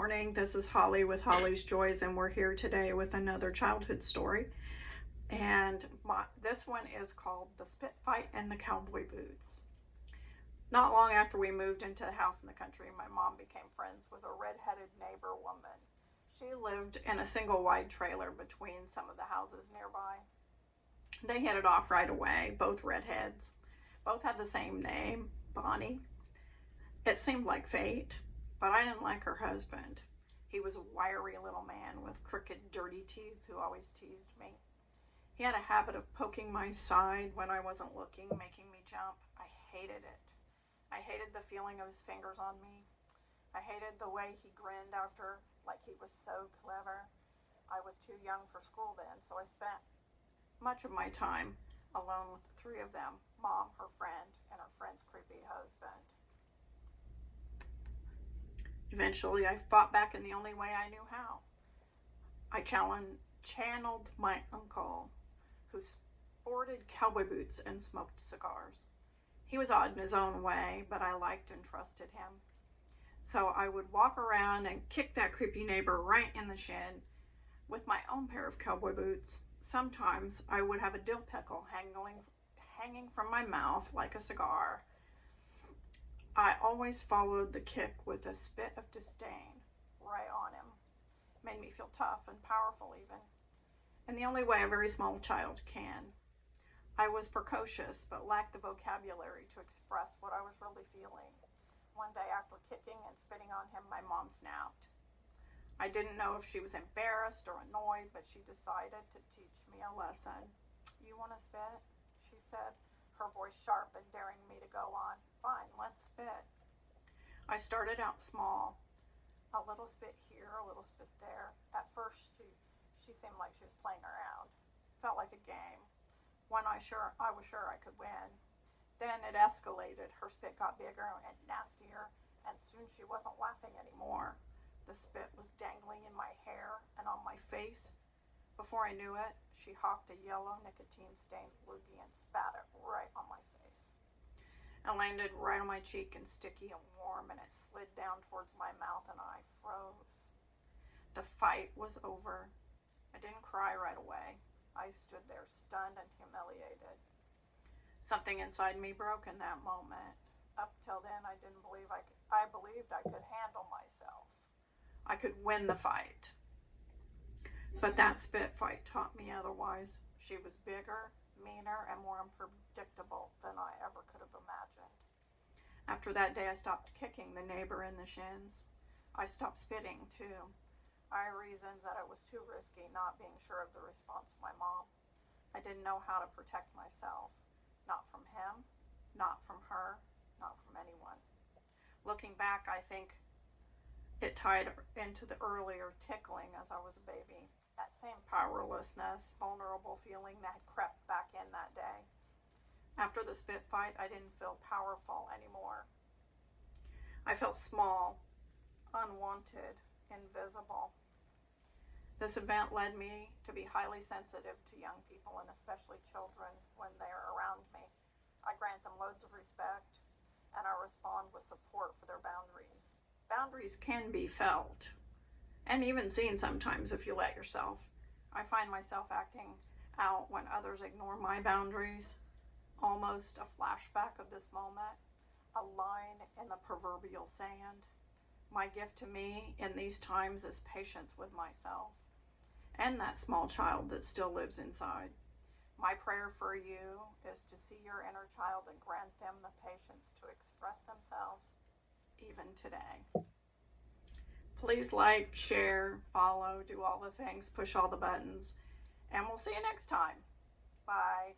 morning. This is Holly with Holly's Joys, and we're here today with another childhood story. And this one is called The Spit Fight and the Cowboy Boots. Not long after we moved into the house in the country, my mom became friends with a red-headed neighbor woman. She lived in a single wide trailer between some of the houses nearby. They hit it off right away, both redheads. Both had the same name, Bonnie. It seemed like fate, but I didn't like her husband. He was a wiry little man with crooked, dirty teeth who always teased me. He had a habit of poking my side when I wasn't looking, making me jump. I hated it. I hated the feeling of his fingers on me. I hated the way he grinned after, like he was so clever. I was too young for school then, so I spent much of my time alone with the three of them, Mom, her friend, and her friend's creepy husband. Eventually, I fought back in the only way I knew how. I channeled my uncle, who sported cowboy boots and smoked cigars. He was odd in his own way, but I liked and trusted him. So I would walk around and kick that creepy neighbor right in the shin with my own pair of cowboy boots. Sometimes I would have a dill pickle hanging from my mouth like a cigar. I always followed the kick with a spit of disdain right on him. Made me feel tough and powerful even, in the only way a very small child can. I was precocious but lacked the vocabulary to express what I was really feeling. One day after kicking and spitting on him, my mom snapped. I didn't know if she was embarrassed or annoyed, but she decided to teach me a lesson. "You want to spit?" she said, her voice sharp and daring me to go on. "Fine, let's spit." I started out small, a little spit here, a little spit there. At first, she seemed like she was playing around. Felt like a game. I was sure I could win. Then it escalated. Her spit got bigger and nastier, and soon she wasn't laughing anymore. The spit was dangling in my hair and on my face. Before I knew it, she hawked a yellow nicotine-stained loogie and spat it right on my face. It landed right on my cheek and sticky and warm, and it slid down towards my mouth and I froze. The fight was over. I didn't cry right away. I stood there stunned and humiliated. Something inside me broke in that moment. Up till then, I believed I could handle myself. I could win the fight. But that spit fight taught me otherwise. She was bigger, meaner, and more unpredictable than I ever could have imagined. After that day, I stopped kicking the neighbor in the shins. I stopped spitting, too. I reasoned that it was too risky, not being sure of the response of my mom. I didn't know how to protect myself. Not from him, not from her, not from anyone. Looking back, I think it tied into the earlier tickling as I was a baby. That same powerlessness, vulnerable feeling that had crept back in that day. After the spit fight, I didn't feel powerful anymore. I felt small, unwanted, invisible. This event led me to be highly sensitive to young people, and especially children, when they are around me. I grant them loads of respect, and I respond with support for their boundaries. Boundaries can be felt, and even seen sometimes if you let yourself. I find myself acting out when others ignore my boundaries. Almost a flashback of this moment, a line in the proverbial sand. My gift to me in these times is patience with myself and that small child that still lives inside. My prayer for you is to see your inner child and grant them the patience to express themselves even today. Please like, share, follow, do all the things, push all the buttons, and we'll see you next time. Bye.